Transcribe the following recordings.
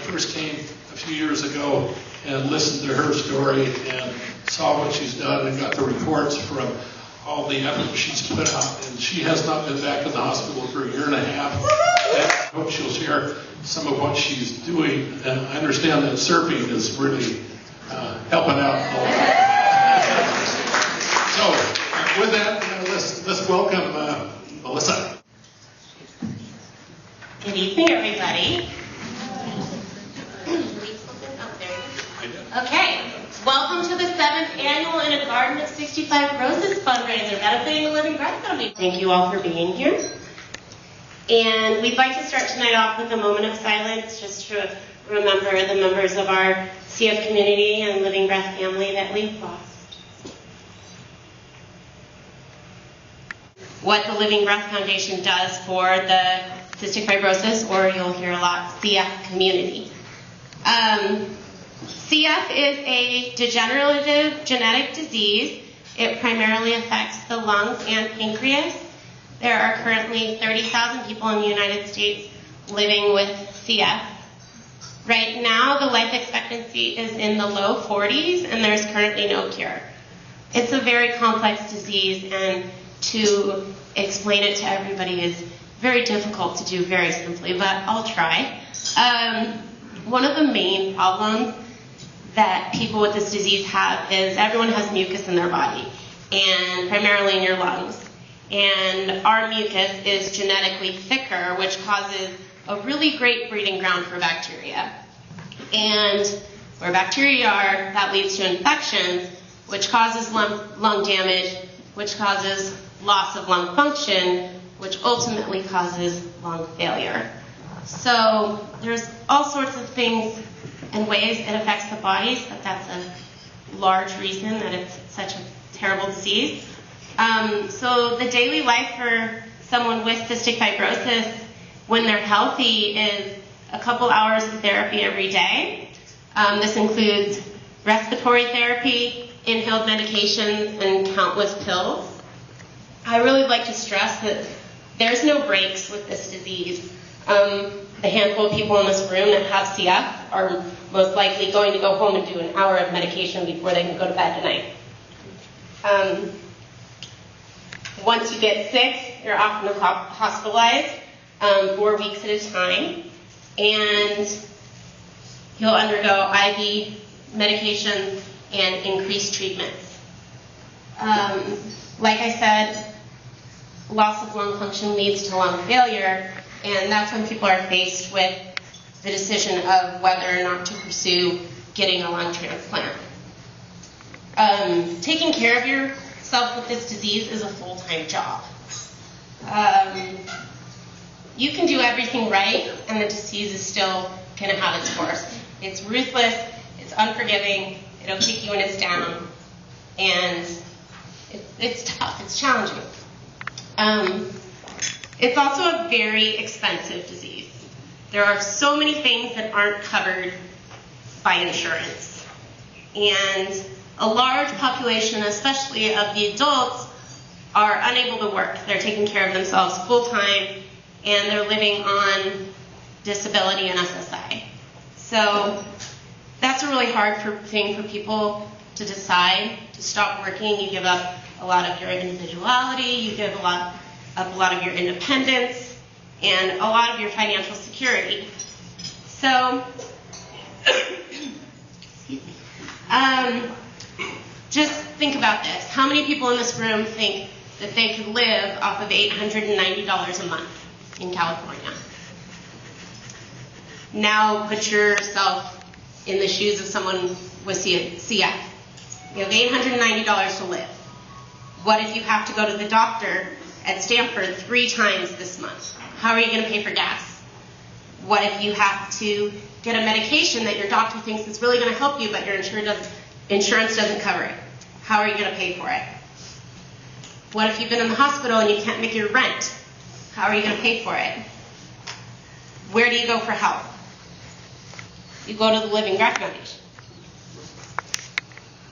first came a few years ago and listened to her story and saw what she's done and got the reports from all the effort she's put out. And she has not been back in the hospital for a year and a half. And I hope she'll share some of what she's doing. And I understand that surfing is really helping out a lot. So with that, let's welcome Melissa. Good evening, everybody. Okay, welcome to the 7th annual In a Garden of 65 Roses fundraiser benefiting the Living Breath Foundation. Thank you all for being here. And we'd like to start tonight off with a moment of silence just to remember the members of our CF community and Living Breath family that we've lost. What the Living Breath Foundation does for the cystic fibrosis, or you'll hear a lot, CF community. CF is a degenerative genetic disease. It primarily affects the lungs and pancreas. There are currently 30,000 people in the United States living with CF. Right now, the life expectancy is in the low 40s, and there's currently no cure. It's a very complex disease, and to explain it to everybody is very difficult to do very simply, but I'll try. One of the main problems that people with this disease have is everyone has mucus in their body, and primarily in your lungs. And our mucus is genetically thicker, which causes a really great breeding ground for bacteria. And where bacteria are, that leads to infections, which causes lung damage, which causes loss of lung function, which ultimately causes lung failure. So there's all sorts of things and ways it affects the body, so that's a large reason that it's such a terrible disease. So the daily life for someone with cystic fibrosis when they're healthy is a couple hours of therapy every day. This includes respiratory therapy, inhaled medications, and countless pills. I really like to stress that there's no breaks with this disease. The handful of people in this room that have CF are most likely going to go home and do an hour of medication before they can go to bed tonight. Once you get sick, you're often hospitalized 4 weeks at a time, and you'll undergo IV medications and increased treatments. Like I said, loss of lung function leads to lung failure, and that's when people are faced with the decision of whether or not to pursue getting a lung transplant. Taking care of yourself with this disease is a full-time job. You can do everything right, and the disease is still going to have its course. It's ruthless, it's unforgiving, it'll kick you when it's down, and it's tough, it's challenging. It's also a very expensive disease. There are so many things that aren't covered by insurance. And a large population, especially of the adults, are unable to work. They're taking care of themselves full-time, and they're living on disability and SSI. So that's a really hard thing for people to decide to stop working. You give up a lot of your individuality, you give up a lot of your independence, and a lot of your financial security. So, just think about this. How many people in this room think that they could live off of $890 a month in California? Now put yourself in the shoes of someone with CF. You have $890 to live. What if you have to go to the doctor at Stanford 3 times this month? How are you going to pay for gas? What if you have to get a medication that your doctor thinks is really going to help you, but your insurance doesn't cover it? How are you going to pay for it? What if you've been in the hospital and you can't make your rent? How are you going to pay for it? Where do you go for help? You go to the Living Breath Foundation.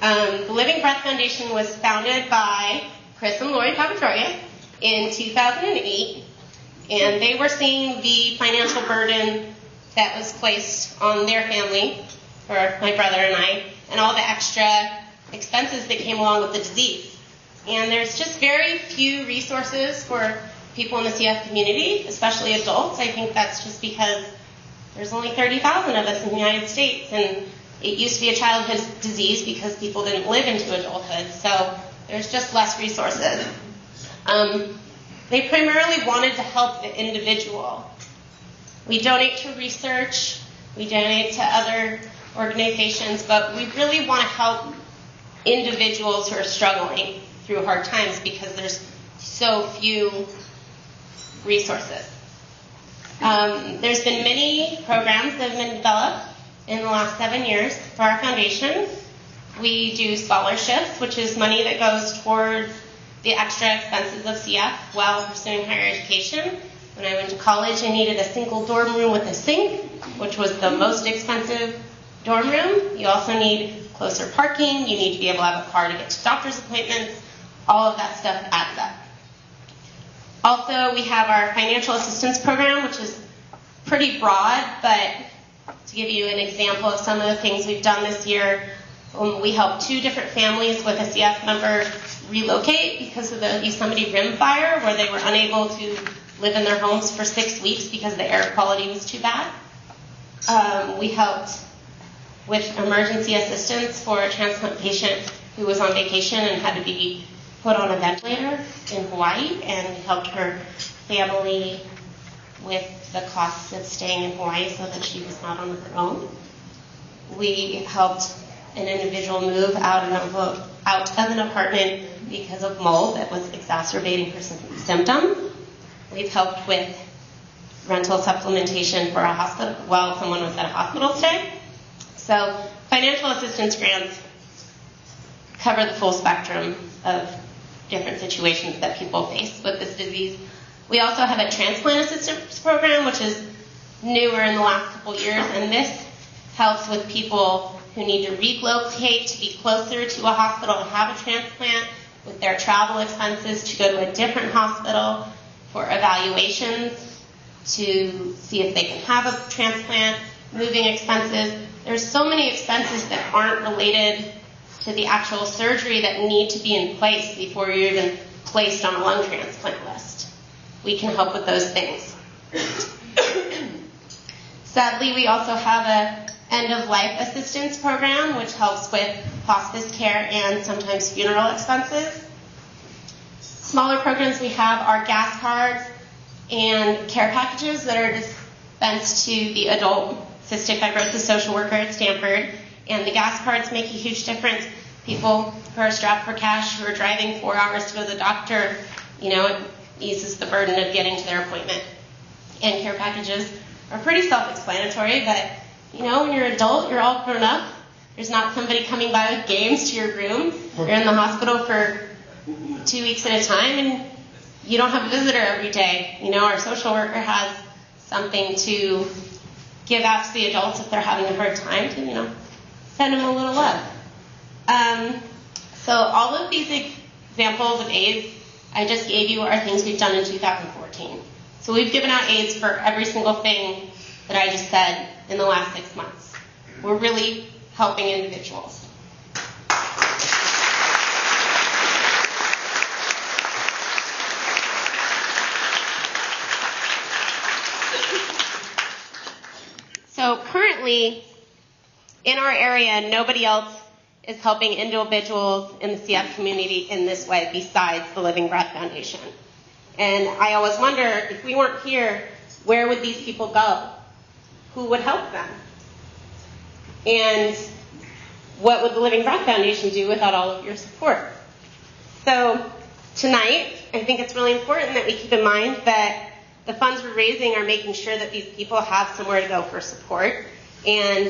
The Living Breath Foundation was founded by Chris and Lori Papatroia in 2008, and they were seeing the financial burden that was placed on their family, for my brother and I, and all the extra expenses that came along with the disease. And there's just very few resources for people in the CF community, especially adults. I think that's just because there's only 30,000 of us in the United States, and it used to be a childhood disease because people didn't live into adulthood, so there's just less resources. They primarily wanted to help the individual. We donate to research, we donate to other organizations, but we really want to help individuals who are struggling through hard times because there's so few resources. There's been many programs that have been developed in the last 7 years for our foundation. We do scholarships, which is money that goes towards the extra expenses of CF while pursuing higher education. When I went to college, I needed a single dorm room with a sink, which was the most expensive dorm room. You also need closer parking. You need to be able to have a car to get to doctor's appointments. All of that stuff adds up. Also, we have our financial assistance program, which is pretty broad, but to give you an example of some of the things we've done this year, we helped 2 different families with a CF member relocate because of the Yosemite Rim fire, where they were unable to live in their homes for 6 weeks because the air quality was too bad. We helped with emergency assistance for a transplant patient who was on vacation and had to be put on a ventilator in Hawaii, and we helped her family with the costs of staying in Hawaii so that she was not on her own. We helped an individual move out of an apartment because of mold that was exacerbating her symptoms. We've helped with rental supplementation for a hospital while someone was at a hospital stay. So financial assistance grants cover the full spectrum of different situations that people face with this disease. We also have a transplant assistance program, which is newer in the last couple years, and this helps with people who need to relocate to be closer to a hospital to have a transplant, with their travel expenses to go to a different hospital for evaluations to see if they can have a transplant, moving expenses. There's so many expenses that aren't related to the actual surgery that need to be in place before you're even placed on a lung transplant list. We can help with those things. Sadly, we also have a end-of-life assistance program, which helps with hospice care and sometimes funeral expenses. Smaller programs we have are gas cards and care packages that are dispensed to the adult cystic fibrosis social worker at Stanford. And the gas cards make a huge difference. People who are strapped for cash, who are driving 4 hours to go to the doctor, it eases the burden of getting to their appointment. And care packages are pretty self-explanatory, but when you're an adult, you're all grown up. There's not somebody coming by with games to your room. You're in the hospital for 2 weeks at a time, and you don't have a visitor every day. Our social worker has something to give out to the adults if they're having a hard time to, send them a little love. So all of these examples of aids I just gave you are things we've done in 2014. So we've given out aids for every single thing that I just said in the last 6 months. We're really helping individuals. So currently, in our area, nobody else is helping individuals in the CF community in this way besides the Living Breath Foundation. And I always wonder, if we weren't here, where would these people go? Who would help them? And what would the Living Breath Foundation do without all of your support? So tonight, I think it's really important that we keep in mind that the funds we're raising are making sure that these people have somewhere to go for support, and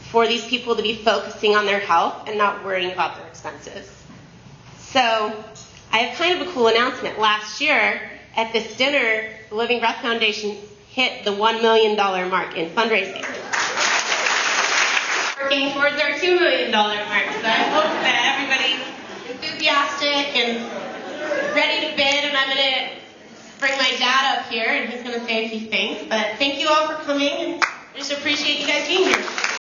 for these people to be focusing on their health and not worrying about their expenses. So I have kind of a cool announcement. Last year at this dinner, the Living Breath Foundation hit the $1 million mark in fundraising. Working towards our $2 million mark. So I hope that everybody's enthusiastic and ready to bid, and I'm going to bring my dad up here, and he's going to say a few things. But thank you all for coming, and I just appreciate you guys being here.